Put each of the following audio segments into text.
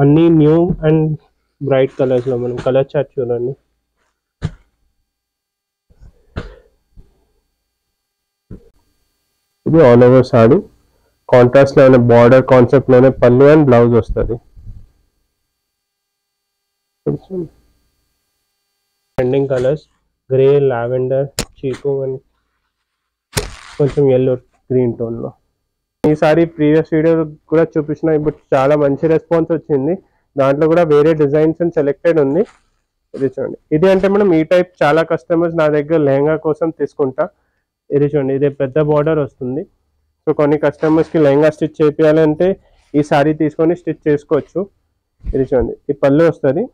అన్ని new and bright colours లో మనం కలర్ చార్ట్ చూడండి. ఇది ఆల్ ఓవర్ సారీ కాంట్రాస్ట్ లోనే బార్డర్ కాన్సెప్ట్ లోనే పళ్ళు అండ్ బ్లౌజ్ వస్తుంది. ట్రెండింగ్ కలర్స్ గ్రే, లావెండర్, చీకు అండ్ కొంచెం ఎల్లో గ్రీన్ టోన్ లో. ఈసారి ప్రీవియస్ వీడియో కూడా చూపించిన, ఇప్పుడు చాలా మంచి రెస్పాన్స్ వచ్చింది. దాంట్లో కూడా వేరే డిజైన్స్ అండ్ సెలెక్టెడ్ ఉంది. ఇది చూడండి. ఇది అంటే మనం ఈ టైప్ చాలా కస్టమర్స్ నా దగ్గర లెహంగా కోసం తీసుకుంటా. ఇది చూడండి, ఇది పెద్ద బార్డర్ వస్తుంది. సో కొన్ని కస్టమర్స్కి లెహంగా స్టిచ్ చేయాలంటే ఈ సారీ తీసుకొని స్టిచ్ చేసుకోవచ్చు. ఇది చూడండి, ఈ పళ్ళు వస్తుంది,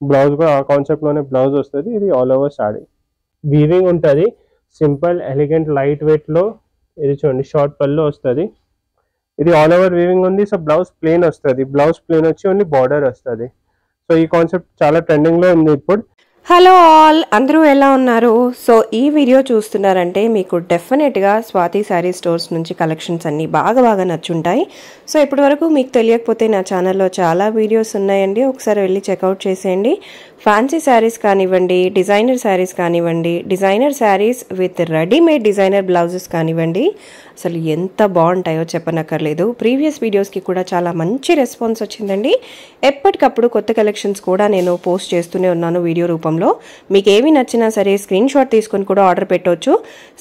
బ్లౌజ్ కూడా ఆ కాన్సెప్ట్లోనే బ్లౌజ్ వస్తుంది. ఇది ఆల్ ఓవర్ సారీ వీవింగ్ ఉంటుంది, సింపుల్ ఎలిగెంట్ లైట్ వెయిట్లో. ఇది చూడండి, షార్ట్ పళ్ళు వస్తుంది. ఇది ఆల్ ఓవర్ వీవింగ్ ఉంది. సో బ్లౌజ్ ప్లెయిన్ వస్తుంది, బ్లౌజ్ ప్లెయిన్ వచ్చి ఓన్లీ బార్డర్ వస్తుంది. సో ఈ కాన్సెప్ట్ చాలా ట్రెండింగ్లో ఉంది ఇప్పుడు. హలో ఆల్, అందరూ ఎలా ఉన్నారు? సో ఈ వీడియో చూస్తున్నారంటే మీకు డెఫినెట్గా స్వాతి శారీ స్టోర్స్ నుంచి కలెక్షన్స్ అన్నీ బాగా నచ్చుంటాయి. సో ఇప్పటి వరకు మీకు తెలియకపోతే నా ఛానల్లో చాలా వీడియోస్ ఉన్నాయండి, ఒకసారి వెళ్ళి చెక్అవుట్ చేసేయండి. ఫ్యాన్సీ శారీస్ కానివ్వండి, డిజైనర్ శారీస్ కానివ్వండి, designer saris with readymade designer blouses కానివ్వండి, అసలు ఎంత బాగుంటాయో చెప్పనక్కర్లేదు. ప్రీవియస్ వీడియోస్కి కూడా చాలా మంచి రెస్పాన్స్ వచ్చిందండి. ఎప్పటికప్పుడు కొత్త కలెక్షన్స్ కూడా నేను పోస్ట్ చేస్తూనే ఉన్నాను వీడియో రూపంలో. మీకు ఏవి నచ్చినా సరే స్క్రీన్ షాట్ తీసుకొని కూడా ఆర్డర్ పెట్టవచ్చు.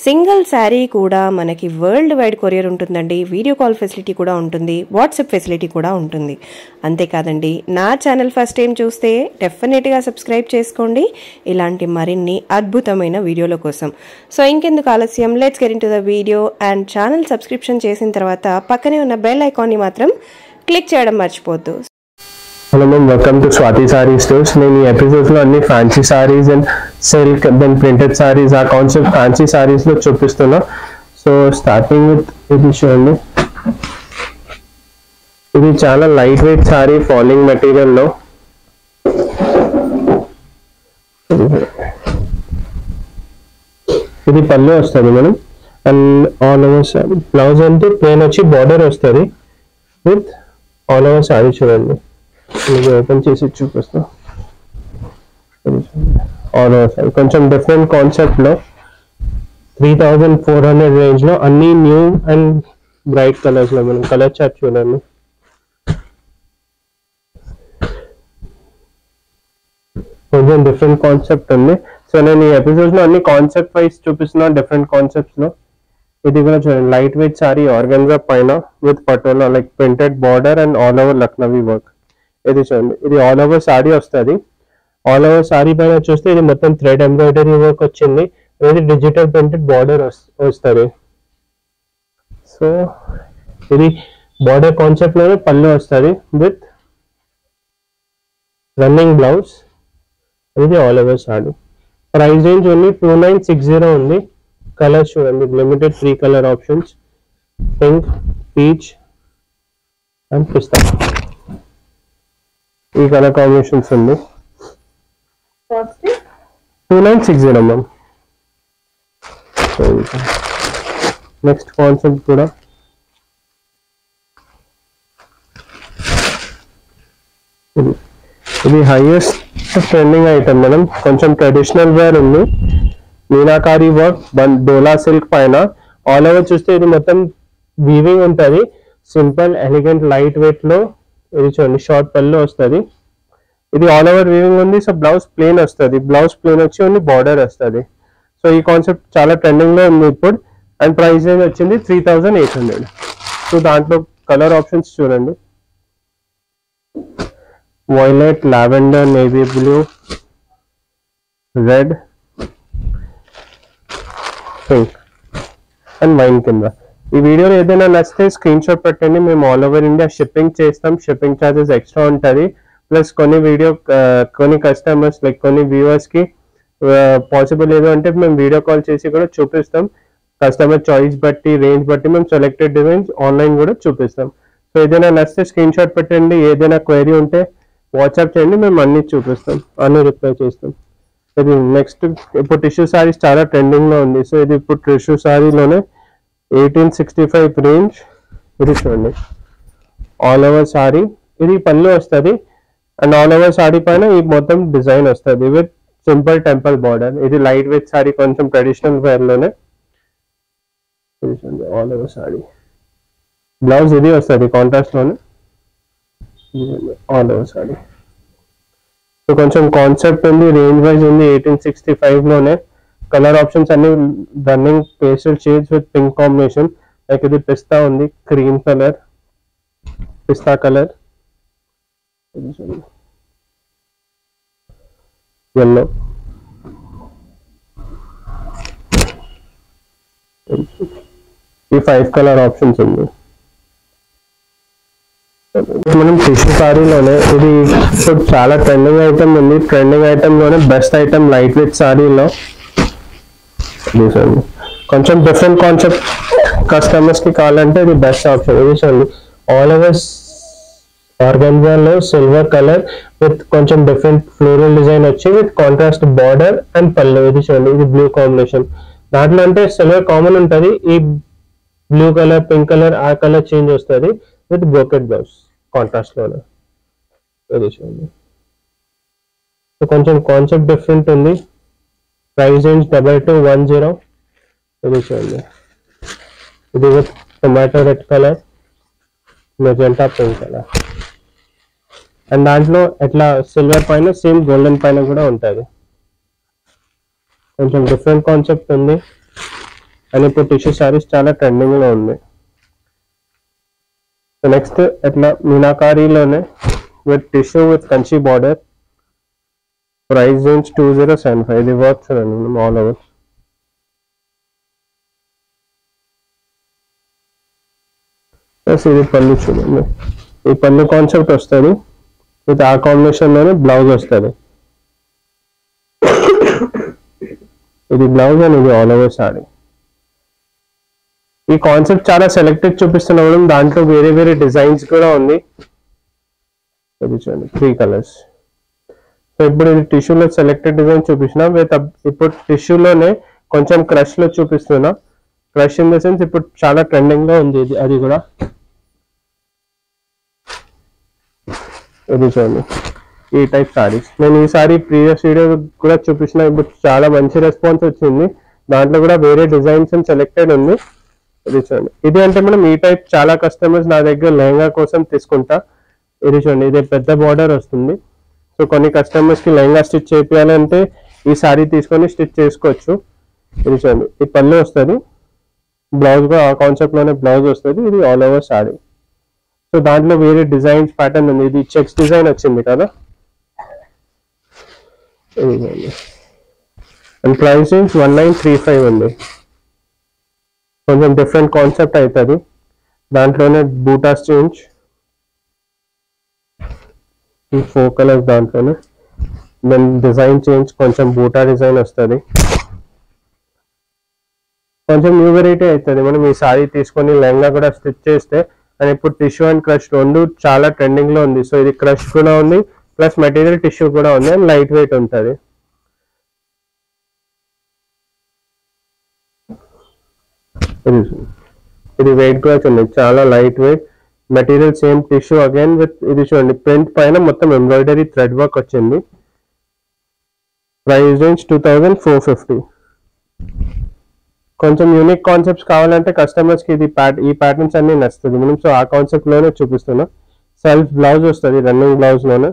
సింగిల్ శారీ కూడా మనకి వరల్డ్ వైడ్ కొరియర్ ఉంటుందండి, వీడియో కాల్ ఫెసిలిటీ కూడా ఉంటుంది, వాట్సాప్ ఫెసిలిటీ కూడా ఉంటుంది. అంతేకాదండి, నా ఛానల్ ఫస్ట్ టైం చూస్తే డెఫినెట్గా సబ్స్క్రైబ్ చేసుకోండి ఇలాంటి మరిన్ని అద్భుతమైన వీడియోల కోసం. సో ఇంకెందుకు ఆలస్యం, let's get into the video. And channel subscription చేసిన తర్వాత పక్కనే ఉన్న బెల్ ఐకాన్ని మాత్రం క్లిక్ చేయడం మర్చిపోద్దు. Hello ma'am, welcome to Swathi saree stores. నేను ఈ ఎపిసోడ్లో అన్ని fancy sarees and silk then printed sarees, ఆ కాన్సెప్ట్ ఫ్యాన్సీ సారీస్లో చూపిస్తున్నా. సో స్టార్టింగ్ విత్ ఇది చూడండి, ఇది చాలా లైట్ వెయిట్ సారీ ఫాలింగ్ మెటీరియల్లో. ఇది పళ్ళు వస్తుంది మనం, and all over sorry blouse అంటే ప్లేన్ వచ్చి బార్డర్ వస్తుంది విత్ ఆల్ ఓవర్ సారీ. చూడండి, ఇది ఓపెన్ చేసి చూపిస్తా. ఆల్ ఓవర్ సారీ కొంచెం డిఫరెంట్ కాన్సెప్ట్లో 3400 రేంజ్లో అన్ని న్యూ అండ్ బ్రైట్ కలర్స్లో మనం కలర్ చార్ట్ చూడండి. కొంచెం డిఫరెంట్ కాన్సెప్ట్ ఉంది. సో నేను ఈ ఎపిసోడ్స్లో అన్ని కాన్సెప్ట్ వైజ్ చూపిస్తున్నా, డిఫరెంట్ కాన్సెప్ట్స్లో. ఇది కూడా చూడండి, లైట్ వెయిట్ సారీ ఆర్గన్జా పైన with patola like printed border and all over Lucknowi work. ఇది చూడండి, ఇది ఆల్ ఓవర్ సారీ వస్తుంది. ఆల్ ఓవర్ సారీ పైన చూస్తే ఇది మొత్తం థ్రెడ్ ఎంబ్రాయిడరీ వర్క్ వచ్చింది. ఇది డిజిటల్ ప్రింటెడ్ బార్డర్ వస్తుంది. సో ఇది బార్డర్ కాన్సెప్ట్ లోనే పళ్ళు వస్తుంది విత్ రన్నింగ్ బ్లౌజ్. ఇది all over sorry. Price range only 2960 ఉంది. కలర్స్ చూడండి, limited 3 colour options, pink, peach and pista. ఈ కలర్ కాంబినేషన్స్ ఉంది. 2960 మ్యామ్. నెక్స్ట్ కాన్సెప్ట్ కూడా ఇది హైయెస్ట్ ట్రెండింగ్ ఐటమ్ మేడం. కొంచెం ట్రెడిషనల్ వేర్ ఉంది, మీనాకారి వర్క్, డోలా సిల్క్ పైన. ఆల్ ఓవర్ చూస్తే ఇది మొత్తం వీవింగ్ ఉంటుంది, సింపుల్ ఎలిగెంట్ లైట్ వెయిట్ లో. ఇది చూడండి, షార్ట్ పళ్ళు వస్తుంది. ఇది ఆల్ ఓవర్ వీవింగ్ ఉంది. సో బ్లౌజ్ ప్లెయిన్ వస్తుంది, బ్లౌజ్ ప్లెయిన్ వచ్చి ఓన్లీ బార్డర్ వస్తుంది. సో ఈ కాన్సెప్ట్ చాలా ట్రెండింగ్ లో ఉంది ఇప్పుడు. అండ్ ప్రైస్ రేంజ్ వచ్చింది 3800. సో దాంట్లో కలర్ ఆప్షన్స్ చూడండి, violet, lavender, navy blue, red, pink and wine కింద. ఈ వీడియోలో ఏదైనా నచ్చితే స్క్రీన్ షాట్ పెట్టండి, మేము ఆల్ ఓవర్ ఇండియా షిప్పింగ్ చేస్తాం. షిప్పింగ్ ఛార్జెస్ ఎక్స్ట్రా ఉంటుంది. ప్లస్ కొన్ని కస్టమర్స్ లైక్ కొన్ని వ్యూవర్స్కి పాసిబుల్ ఏదో అంటే మేము వీడియో కాల్ చేసి కూడా చూపిస్తాం. కస్టమర్ చాయిస్ బట్టి, రేంజ్ బట్టి మేము సెలెక్టెడ్ డిజైన్స్ ఆన్లైన్ కూడా చూపిస్తాం. సో ఏదైనా నచ్చితే స్క్రీన్ షాట్ పెట్టండి. ఏదైనా క్వైరీ ఉంటే వాట్సాప్ చేయండి, మేము అన్ని చూపిస్తాం, అన్ని రిప్లై చేస్తాం. ఇది నెక్స్ట్ ఇప్పుడు టిష్యూ సారీస్ చాలా ట్రెండింగ్లో ఉంది. సో ఇది ఇప్పుడు టిష్యూ సారీలోనే 1865 రేంజ్. ఇది చూడండి, ఆల్ ఓవర్ సారీ ఇది పళ్ళు వస్తుంది అండ్ ఆల్ ఓవర్ సారీ పైన ఈ మొత్తం డిజైన్ వస్తుంది విత్ సింపుల్ టెంపుల్ బార్డర్. ఇది లైట్ వెయిట్ సారీ, కొంచెం ట్రెడిషనల్ వేర్ లోనే. ఆల్ ఓవర్ సారీ బ్లౌజ్ ఇది వస్తుంది కాంట్రాస్ట్ లోనే. ఆల్ ఓవర్ సారీ సో కొంచెం కాన్సెప్ట్ ఉంది, రేంజ్ వైజ్ ఉంది. 1865 లోనే. కలర్ ఆప్షన్స్ అన్ని running pastel shades with pink combination. Like ఇది పిస్తా ఉంది, క్రీమ్ కలర్, పిస్తా కలర్, yellow, ఈ 5 కలర్ ఆప్షన్స్ ఉంది. మనం టిష్యూ సారీలోనే ఇది ఇప్పుడు చాలా ట్రెండింగ్ ఐటమ్ ఉంది. ట్రెండింగ్ ఐటమ్ లోనే బెస్ట్ ఐటమ్ లైట్ వెయిట్ సారీలో. కొంచెం డిఫరెంట్ కాన్సెప్ట్ కస్టమర్స్ కి కావాలంటే ఇది బెస్ట్ ఆప్షన్. ఇది చూడండి ఆల్ ఓవర్ ఆర్గంజాలో సిల్వర్ కలర్ విత్ కొంచెం డిఫరెంట్ ఫ్లోరల్ డిజైన్ వచ్చి విత్ కాంట్రాస్ట్ బార్డర్ అండ్ పళ్ళు. ఇది చూడండి ఇది బ్లూ కాంబినేషన్. దాంట్లో అంటే సిల్వర్ కామన్ ఉంటుంది, ఈ బ్లూ కలర్, పింక్ కలర్, ఆ కలర్ చేంజ్ వస్తుంది విత్ బ్రోకెట్ బ్లౌజ్ కాంట్రాస్ట్ లోనే. ఇది చూడండి కొంచెం కాన్సెప్ట్ డిఫరెంట్ ఉంది. Price range 2210. ఇది చూడండి ఇది with tomato red colour, magenta pink colour and దాంట్లో ఎట్లా సిల్వర్ పైన సేమ్ గోల్డెన్ పైన కూడా ఉంటుంది. కొంచెం డిఫరెంట్ కాన్సెప్ట్ ఉంది అండ్ ఇప్పుడు టిష్యూ సారీస్ చాలా ట్రెండింగ్ లో ఉంది. సో నెక్స్ట్ ఎట్లా మీనాకారీలోనే with tissue with Kanchi border. Price range 2075. ఇది వర్క్ చూడండి మనం ఆల్ ఓవర్. ఇది పళ్ళు చూడండి, ఈ పళ్ళు కాన్సెప్ట్ వస్తుంది విత్ ఆ కాంబినేషన్ లోనే బ్లౌజ్ వస్తుంది. ఇది బ్లౌజ్ అండ్ ఇది ఆల్ ఓవర్ సారీ. ఈ కాన్సెప్ట్ చాలా సెలెక్టెడ్ చూపిస్తున్నాం, దాంట్లో వేరే వేరే డిజైన్స్ కూడా ఉంది. ఇది చూడండి 3 కలర్స్. సో ఇప్పుడు ఇది టిష్యూలో సెలెక్టెడ్ డిజైన్ చూపిస్తున్నా విత్ ఇప్పుడు టిష్యూలోనే కొంచెం క్రష్ లో చూపిస్తున్నా. క్రష్ ఇన్ ద సెన్స్ ఇప్పుడు చాలా ట్రెండింగ్ గా ఉంది ఇది. అది కూడా ఇది చూడండి ఈ టైప్ సారీస్. నేను ఈ సారీ ప్రీవియస్ వీడియో కూడా చూపించిన, ఇప్పుడు చాలా మంచి రెస్పాన్స్ వచ్చింది. దాంట్లో కూడా వేరే డిజైన్స్ అండ్ సెలెక్టెడ్ ఉంది. ఇది చూడండి ఇది అంటే మనం ఈ టైప్ చాలా కస్టమర్స్ నా దగ్గర లెహంగా కోసం తీసుకుంటా. ఇది చూడండి ఇది పెద్ద బార్డర్ వస్తుంది. సో కొన్ని కస్టమర్స్ కి లెహంగా స్టిచ్ చేయాలంటే ఈ సారీ తీసుకొని స్టిచ్ చేసుకోవచ్చు. ఇది చూడండి ఈ పళ్ళు వస్తుంది, బ్లౌజ్ కూడా ఆ కాన్సెప్ట్ లోనే బ్లౌజ్ వస్తుంది. ఇది ఆల్ ఓవర్ సారీ. సో దాంట్లో వేరే డిజైన్స్ ప్యాటర్న్ ఉంది. ఇది చెక్స్ డిజైన్ వచ్చింది కదా. అండ్ ప్రైస్ 1935 ఉంది. కొంచెం డిఫరెంట్ కాన్సెప్ట్ అవుతుంది. దాంట్లోనే బూటాస్ చేంజ్, ఈ 4 కలర్స్ దాంట్లోనే. దెన్ డిజైన్ చేంజ్, కొంచెం బూటా డిజైన్ వస్తుంది. కొంచెం న్యూ వెరైటీ అవుతుంది. మనం ఈ సారీ తీసుకొని లెహంగా కూడా స్టిచ్ చేస్తే. అండ్ ఇప్పుడు టిష్యూ అండ్ క్రష్ రెండు చాలా ట్రెండింగ్ లో ఉంది. సో ఇది క్రష్ కూడా ఉంది ప్లస్ మెటీరియల్ టిష్యూ కూడా ఉంది అండ్ లైట్ వెయిట్ ఉంటుంది. ఇది వెయిట్ కూడా చూడండి చాలా light weight material, same tissue again with ఇది చూడండి ప్రింట్ పైన మొత్తం ఎంబ్రాయిడరీ థ్రెడ్ వర్క్ వచ్చింది. Price range 2450. కొంచెం యూనిక్ కాన్సెప్ట్స్ కావాలంటే కస్టమర్స్ కి ఇది ఈ ప్యాటర్న్స్ అన్ని నచ్చుతుంది మనం. సో ఆ కాన్సెప్ట్ లోనే చూపిస్తున్నా. సెల్ఫ్ బ్లౌజ్ వస్తుంది, రన్నింగ్ బ్లౌజ్ లోనే.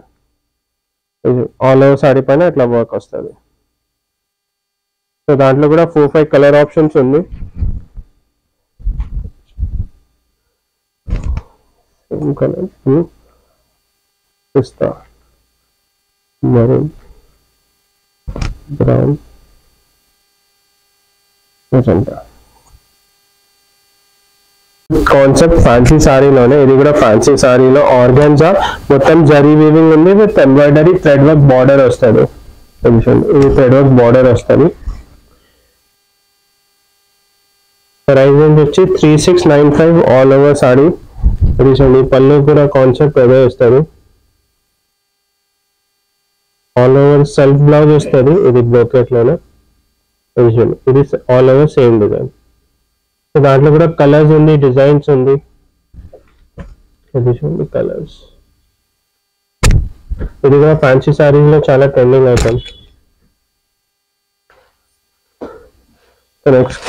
ఆల్ ఓవర్ సారీ పైన ఇట్లా వర్క్ వస్తుంది. సో దాంట్లో కూడా 4-5 కలర్ ఆప్షన్స్ ఉంది. Colour pista, maroon, brown, magenta. Concept fancy సారీలోనే. ఇది కూడా ఫ్యాన్సీ సారీలో ఆర్గాన్జా మొత్తం జరీ వీవింగ్ ఉంది with embroidery thread work border వస్తుంది. ఇది థ్రెడ్ వర్క్ బార్డర్ వస్తుంది. ప్రైస్ వచ్చి 3695 ఆల్ ఓవర్ సారీ. ఇది చూడండి పళ్ళు కూడా కాన్సెప్ట్ అదే వస్తుంది. ఆల్ ఓవర్ సెల్ఫ్ బ్లౌజ్ వస్తుంది. ఇది బ్రోకెట్ లోనే. ఇది చూడండి ఇది all over same design. So దాంట్లో కూడా కలర్స్ ఉంది, డిజైన్స్ ఉంది. ఇది చూడండి కలర్స్. ఇది కూడా ఫ్యాన్సీ సారీస్ లో చాలా ట్రెండింగ్ ఐటమ్. నెక్స్ట్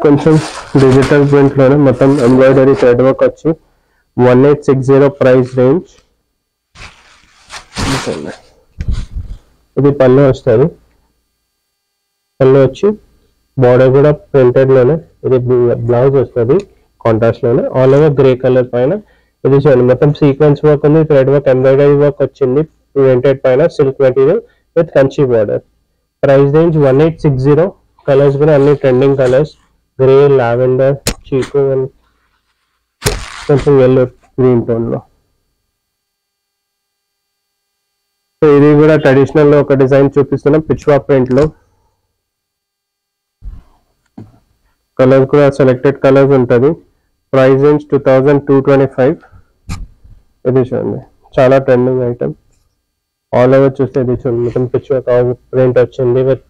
కొంచెం డిజిటల్ ప్రింట్ లోనే మొత్తం ఎంబ్రాయిడరీ థ్రెడ్ వర్క్ వచ్చి 1860 ప్రైస్ రేంజ్. ఇది పళ్ళు వస్తుంది. పళ్ళు వచ్చి బార్డర్ కూడా ప్రింటెడ్ లోనే. ఇది బ్లౌజ్ వస్తుంది కాంట్రాస్ట్ లోనే. ఆల్ ఓవర్ గ్రే కలర్ పైన ఇది చూడండి మొత్తం సీక్వెన్స్ వర్క్ ఉంది, థ్రెడ్ వర్క్, ఎంబ్రాయిడరీ వర్క్ వచ్చింది ప్రింటెడ్ పైన, silk material with Kanchi border. Price range 1860. Colours కూడా అన్ని ట్రెండింగ్ కలర్స్, గ్రే, లావెండర్, చీకు అండ్ కొంచెం ఎల్లో గ్రీన్ టోన్ లో. సో ఇది కూడా ట్రెడిషనల్ లో ఒక డిజైన్ చూపిస్తున్నాం పిచ్వా ప్రింట్ లో. కలర్స్ కూడా సెలెక్టెడ్ కలర్స్ ఉంటుంది. Price range 2225. ఇది చూడండి చాలా ట్రెండింగ్ ఐటమ్. ఆల్ ఓవర్ చూస్తే ఇది చూడండి మొత్తం పిచ్వా ప్రింట్ వచ్చింది with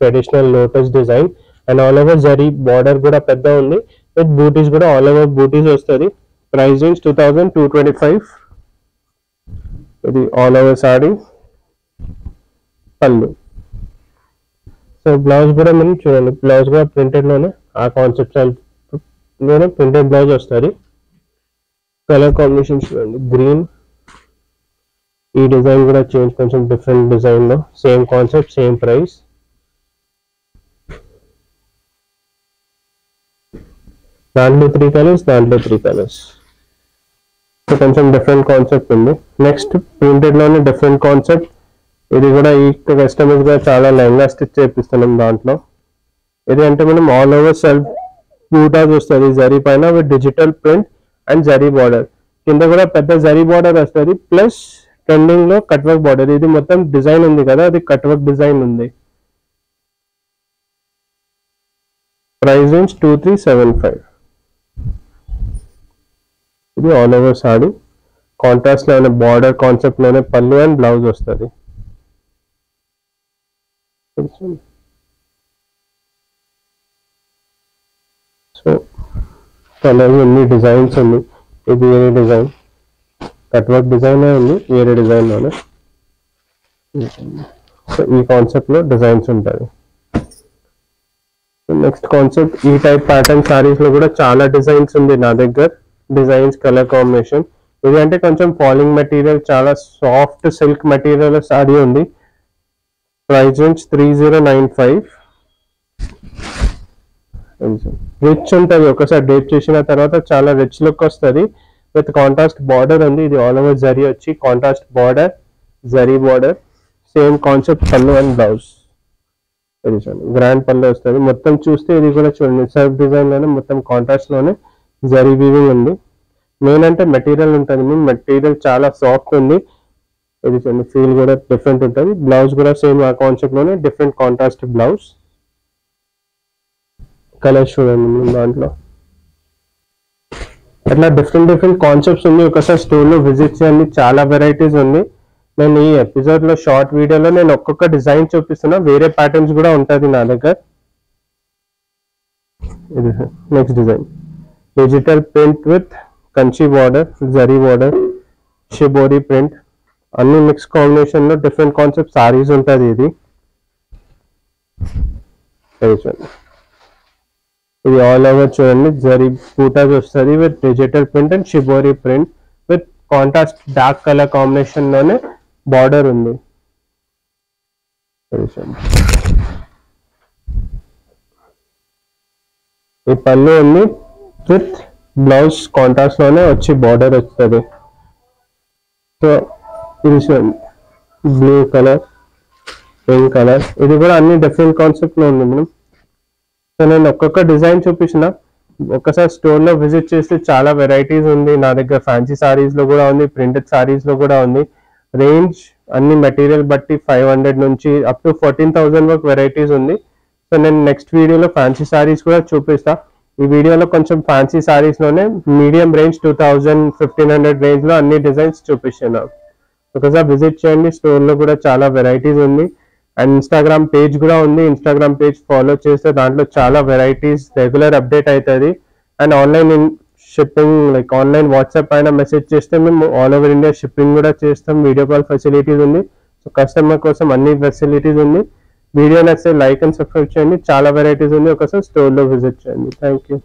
traditional lotus design and all over zari border కూడా పెద్ద ఉంది విత్ బూటీస్ కూడా ఆల్ ఓవర్ బూటీస్ వస్తుంది. Price range 2225. ఇది ఆల్ ఓవర్ సారీ. పళ్ళు. సో బ్లౌజ్ కూడా మనం చూడండి బ్లౌజ్ కూడా ప్రింటెడ్ లోనే ఆ కాన్సెప్ట్ స్టైల్ లోనే ప్రింటెడ్ బ్లౌజ్ వస్తుంది. కలర్ కాంబినేషన్ చూడండి గ్రీన్. ఈ డిజైన్ కూడా చేంజ్ కొంచెం డిఫరెంట్ డిజైన్ లో, సేమ్ కాన్సెప్ట్ సేమ్ ప్రైస్. దాంట్లో 3 కలర్స్, దాంట్లో 3 కలర్స్. సో కొంచెం డిఫరెంట్ కాన్సెప్ట్ ఉంది. నెక్స్ట్ ప్రింటెడ్ లోనే డిఫరెంట్ కాన్సెప్ట్. ఇది కూడా ఈ కస్టమర్స్ గా చాలా లెహంగా స్టిచ్ చేపిస్తున్నాం దాంట్లో. ఇది అంటే మనం ఆల్ ఓవర్ సెల్ఫ్ బూటాస్ వస్తుంది జరీ పైన with digital print and zari border. కింద కూడా పెద్ద జరీ బార్డర్ వస్తుంది ప్లస్ ట్రెండింగ్ లో కట్ వర్క్ బార్డర్. ఇది మొత్తం డిజైన్ ఉంది కదా, అది కట్ వర్క్ డిజైన్ ఉంది. Price range 2375. ఇది ఆల్ ఓవర్ సారీ కాంట్రాస్ట్ లోనే బార్డర్ కాన్సెప్ట్ లోనే పళ్ళు అండ్ బ్లౌజ్ వస్తుంది. సో కలర్ అన్ని డిజైన్స్ ఉంది. ఇది వేరే డిజైన్ కట్ వర్క్ డిజైన్ ఉంది, వేరే డిజైన్ లోనే. సో ఈ కాన్సెప్ట్ లో డిజైన్స్ ఉంటాయి. నెక్స్ట్ కాన్సెప్ట్ ఈ టైప్ ప్యాటర్న్ సారీస్ లో కూడా చాలా డిజైన్స్ ఉంది నా దగ్గర. Designs colour combination. ఇది అంటే కొంచెం ఫాలింగ్ మెటీరియల్, చాలా సాఫ్ట్ సిల్క్ మెటీరియల్ సారీ ఉంది. Price range 3095. రిచ్ ఉంటుంది, ఒకసారి డ్రేప్ చేసిన తర్వాత చాలా రిచ్ లుక్ వస్తుంది విత్ కాంట్రాస్ట్ బార్డర్ ఉంది. ఇది ఆల్ ఓవర్ జరీ వచ్చి contrast border, zari border, same concept పళ్ళు అండ్ బ్లౌజ్. ఇది చూడండి గ్రాండ్ పళ్ళు వస్తుంది. మొత్తం చూస్తే ఇది కూడా చూడండి సెల్ఫ్ డిజైన్ లోనే మొత్తం కాంట్రాస్ట్ లోనే జరీ వీవింగ్ ఉంది. మెయిన్ అంటే మెటీరియల్ ఉంటుంది, మెటీరియల్ చాలా సాఫ్ట్ ఉంది. ఇది చూడండి ఫీల్ కూడా డిఫరెంట్ ఉంటుంది. బ్లౌజ్ కూడా సేమ్ ఆ కాన్సెప్ట్ లోనే డిఫరెంట్ కాంట్రాస్ట్ బ్లౌజ్. కలర్స్ చూడండి దాంట్లో అట్లా డిఫరెంట్ డిఫరెంట్ కాన్సెప్ట్స్ ఉంది. ఒకసారి స్టోర్ లో విజిట్ చేయండి, చాలా వెరైటీస్ ఉంది. నేను ఈ ఎపిసోడ్ లో షార్ట్ వీడియోలో నేను ఒక్కొక్క డిజైన్ చూపిస్తున్నా, వేరే ప్యాటర్న్స్ కూడా ఉంటుంది నా దగ్గర. ఇది next design digital print with Kanchi border, zari border, shibori print, అన్ని మిక్స్ కాంబినేషన్ లో డిఫరెంట్ కాన్సెప్ట్ సారీస్ ఉంటుంది. ఇది ఇది ఆల్ ఓవర్ చూడండి జరీ బూటాస్ వస్తుంది with digital print and shibori print with contrast dark colour combination లోనే బార్డర్ ఉంది. ఈ పళ్ళు ఉంది విత్ బ్లౌజ్ కాంట్రాస్ట్ లోనే వచ్చి బార్డర్ వస్తుంది. సో ఇది చూడండి బ్లూ కలర్, పింక్ కలర్, ఇది కూడా అన్ని డిఫరెంట్ కాన్సెప్ట్ లో ఉంది మనం. సో నేను ఒక్కొక్క డిజైన్ చూపించిన, ఒక్కసారి స్టోర్ లో విజిట్ చేస్తే చాలా వెరైటీస్ ఉంది నా దగ్గర. ఫ్యాన్సీ సారీస్ లో కూడా ఉంది, ప్రింటెడ్ సారీస్ లో కూడా ఉంది. రేంజ్ అన్ని మెటీరియల్ బట్టి 500 నుంచి అప్ టు 14,000 వరకు వెరైటీస్ ఉంది. సో నేను నెక్స్ట్ వీడియోలో ఫ్యాన్సీ సారీస్ కూడా చూపిస్తా. ఈ వీడియోలో కొంచెం ఫ్యాన్సీ సారీస్ లోనే మీడియం రేంజ్ 2000-1500 రేంజ్ లో అన్ని డిజైన్స్ చూపిస్తున్నాను. ఒకసారి విజిట్ చేయండి, స్టోర్ లో కూడా చాలా వెరైటీస్ ఉంది. అండ్ ఇన్స్టాగ్రామ్ పేజ్ కూడా ఉంది, ఇన్స్టాగ్రామ్ పేజ్ ఫాలో చేస్తే దాంట్లో చాలా వెరైటీస్ రెగ్యులర్ అప్డేట్ అవుతుంది. And online shipping like online WhatsApp పైన మెసేజ్ చేస్తే మేము ఆల్ ఓవర్ ఇండియా షిప్పింగ్ కూడా చేస్తాం. వీడియో కాల్ ఫెసిలిటీస్ ఉంది. సో కస్టమర్ కోసం అన్ని ఫెసిలిటీస్ ఉంది. వీడియో నచ్చితే లైక్ అండ్ సబ్స్క్రైబ్ చేయండి. చాలా వెరైటీస్ ఉంది. ఒకసారి స్టోర్లో విజిట్ చేయండి. Thank you.